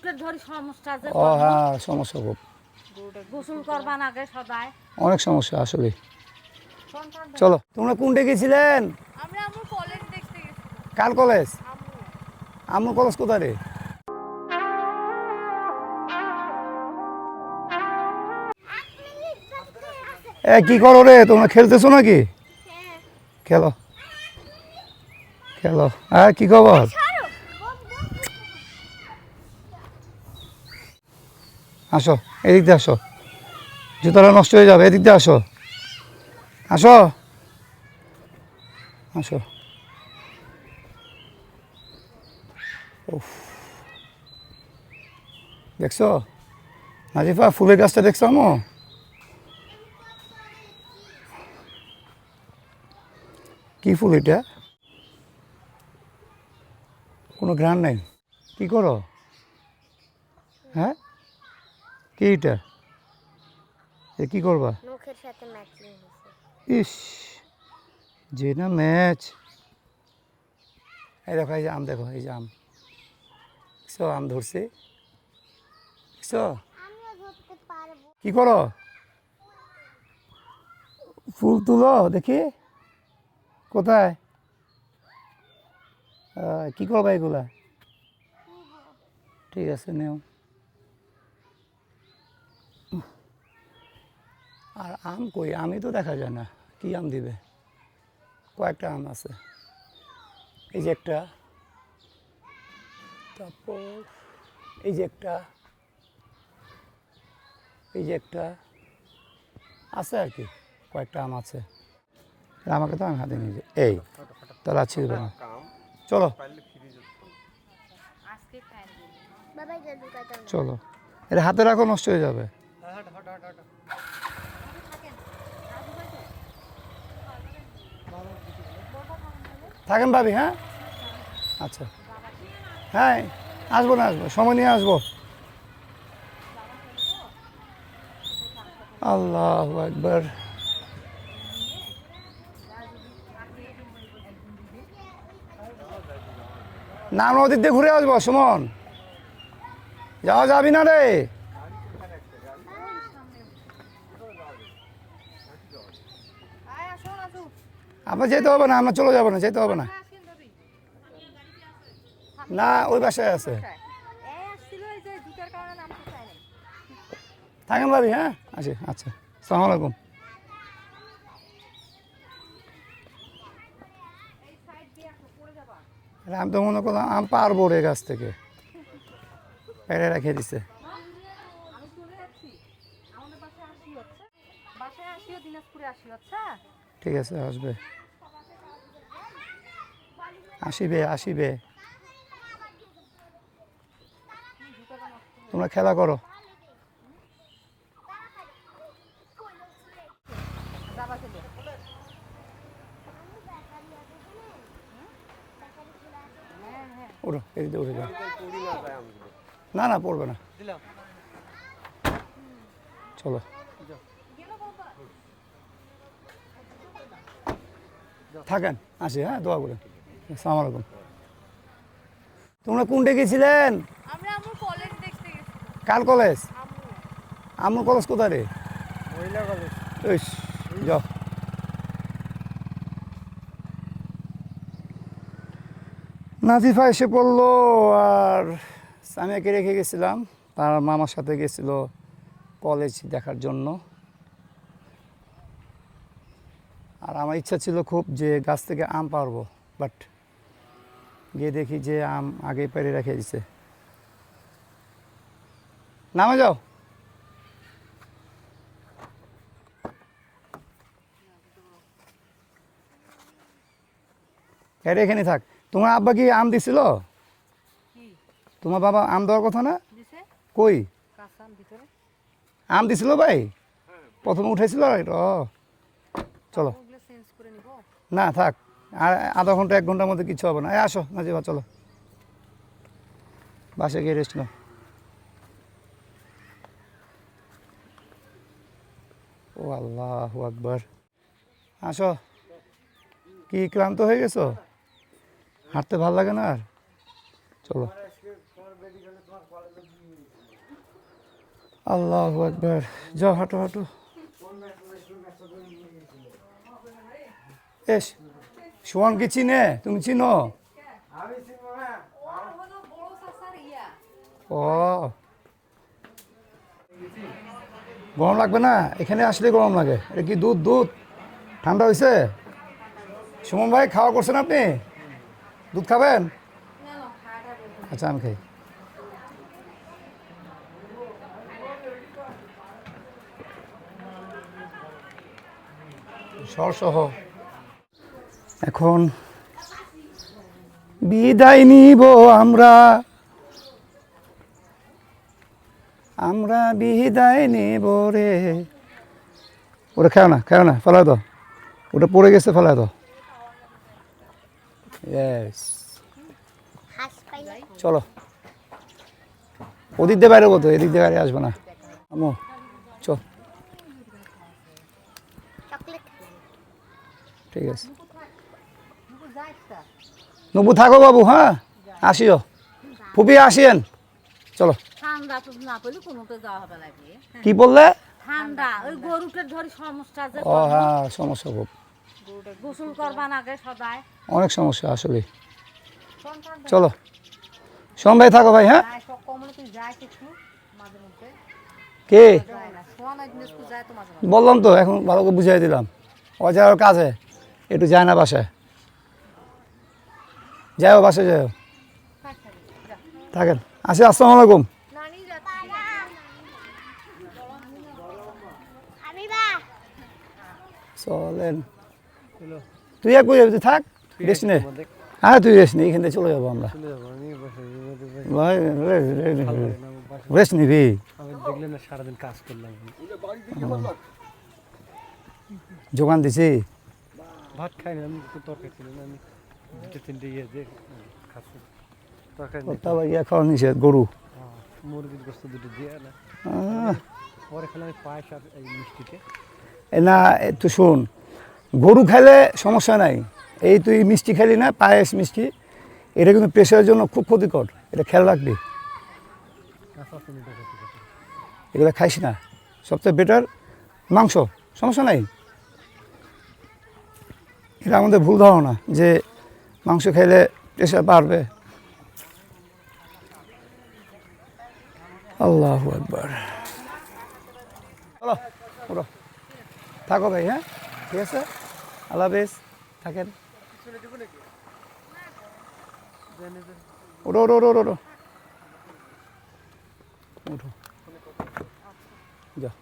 ও হ্যাঁ সমস্যা খুব গোসল করবার আগে সবাই অনেক সমস্যা আসলে। চলো তোমরা কোনটা গেছিলেন? আমরা আমার কলেজ দেখতে গেছি। কার কলেজ? আমার কলেজ কোথায় রে? এ কি করো রে তোমরা, খেলতেছো নাকি? খেলো খেলো। হ্যাঁ কি খবর? আসো এদিক দিয়ে আসো, জুতাটা নষ্ট হয়ে যাবে, এদিক দিয়ে আসো আসো আসো। উফ, দেখছো নাজিফা ফুলের গাছটা দেখছো? আমো কি ফুল এটা? কোনো ঘ্রাণ নেই। কি করো? হ্যাঁ কি এটা? এ কি করবা? মুখের সাথে ম্যাচিং হয়েছে। ইস যে না ম্যাচ। এই দেখো এই যে আম, দেখো এই যে আম, দেখছো আম ধরছে, দেখছো? আমিও ধরতে পারবো। কি করো? ফুল তুলো দেখি কোথায়। কি করবা এগুলা? ঠিক আছে নেও। আর আম কই? আমি তো দেখা যায় না, কি আম দিবে? কয়েকটা আম আছে, এই যে একটা, তারপর এই যে একটা, এই যে একটা আছে আর কি, কয়েকটা আম আছে। আমাকে তো আমি হাতে নিয়ে যাই, এই তাহলে আছে না। চলো চলো, এটা হাতে রাখো, নষ্ট হয়ে যাবে। থাকেন ভাবি, হ্যাঁ আচ্ছা, হ্যাঁ আসবো না, আসবো সময় নিয়ে আসবো। আল্লাহু আকবার। না আমরা ওদিক দিয়ে ঘুরে আসবো সুমন, যাওয়া যাবি না রে। আপনার যেতে হবে না, আমরা চলে যাবো না, যেতে হবে না। না ওই বাসায় আছে। থাকেন ভাবি, হ্যাঁ আসি, আচ্ছা আসসালামু আলাইকুম। আমি তো মনে করলাম আম পারবো রে গাছ থেকে, পেড়ে রেখে দিছে। ঠিক আছে আসবে, আসিবে আসিবে। তোমরা খেলা করো। ওঠো এদিকে উঠে যাও। না না পড়বে না, চলো থাকেন, আসি, হ্যাঁ দোয়া করে। আসসালামু আলাইকুম। তোমরা কোনটা গেছিলেন? আমরা আমার কলেজ দেখতে গেছি। কার কলেজ? আমার কলেজ কোথায় রে? মহিলা কলেজ। ইস, যাও। নাজিফা এসে পড়লো, আর সামিয়াকে রেখে গেছিলাম, তার মামার সাথে গেছিল কলেজ দেখার জন্য। আর আমার ইচ্ছা ছিল খুব যে গাছ থেকে আম পারবো, বাট গিয়ে দেখি যে আম আগেই পেরে রেখে দিছে। নামে যাও। এটা এখানে থাক। তোমার আব্বা কি আম দিছিল? তোমার বাবা আম দেওয়ার কথা না? কই আম দিছিল ভাই? প্রথমে উঠেছিল ও চলো না থাক, আর আধা ঘন্টা 1 ঘন্টার মধ্যে কিছু হবে না। এই আসো নাজিবা, চলো বাসে গিয়ে রেস্ট নাও। ও আল্লাহু আকবার। আসো, কি ক্লান্ত হয়ে গেছো? হাঁটতে ভালো লাগে না আর? চলো। আল্লাহু আকবার। যাও হাঁটো হাঁটো। এস সুমনকে চিনে, তুমি চিনো? ও গরম লাগবে না, এখানে আসলে গরম লাগে। এটা কি দুধ? দুধ ঠান্ডা হয়েছে? সুমন ভাই খাওয়া করছেন আপনি? দুধ খাবেন? আচ্ছা আমি খাই। সহ এখন বিদায় নিব আমরা, আমরা বিদায় নেব রে। ওটা খেও না, খেও না, ফেলা দাও। ওটা পড়ে গেছে, ফেলা দাও। ইয়েস, হাঁস পাইলে চলো। ওদিক দিয়ে বাইরে বলতো, এদিক দিয়ে বাইরে আসবে না। আমো চল, চকলেট ঠিক আছে। নবু থাকো বাবু, হ্যাঁ আসিও। ফুপি আসিয়েন, চলো। ঠান্ডা তো না পেলে কোনোতে যাওয়া হবে লাগে। কি বললে? ঠান্ডা ওই গরুটার ধরি সমস্যা যে ও হ্যাঁ, সমস্যা খুব, গোসল করবা নাগে সদায়। অনেক সমস্যা আসলে। চলো সোম ভাই, থাকো ভাই, হ্যাঁ। সব কমলে তুই যাই কিছু মাঝে মধ্যে কে যায় না, সোয়ান জিনিস যায় তো মাঝে মাঝে। বললাম তো, এখন ভালো করে বুঝিয়ে দিলাম। ও যাওয়ার কাজে একটু যায় না বাসায়, যাও বাসায় যাও, থাকেন। আসি, আসসালামু আলাইকুম। নানি যাচ্ছে। হাবিবা চলেন, তুই এক বুঝে তুই থাক, রেস্ট নে। হ্যাঁ তুই রেস্ট নে, এখান থেকে চলে যাবো আমরা। রেস্ট নিবি? আমি দেখলে না সারাদিন কাজ করলাম, যোগান দিছি। ভাত খাই না, আমি একটু তরকারি ছিল না, আমি দুটো তিনটে ইয়ে দিয়ে খাচ্ছি তরকারি নিয়ে। তারপর ইয়া খাওয়া নিষেধ, গরু। মুরগির গোস্ত দুটো দিয়ে না, আহ, পরে খেলাম আমি পায়েস আর এই মিষ্টিতে। এ না তুই শোন, গরু খাইলে সমস্যা নাই। এই তুই মিষ্টি খাইলি না, পায়েস মিষ্টি, এটা কিন্তু প্রেশারের জন্য খুব ক্ষতিকর, এটা খেয়াল রাখবি। এগুলো খাইস না, সবচেয়ে বেটার মাংস, সমস্যা নাই। এটা আমাদের ভুল ধারণা যে মাংস খাইলে প্রেশার বাড়বে। আল্লাহু আকবার। চলো ওঠো, থাকো ভাই, হ্যাঁ ঠিক আছে, আল্লাহ হাফেজ, থাকেন। ওঠো ওঠো ওঠো ওঠো, উঠো, যাও।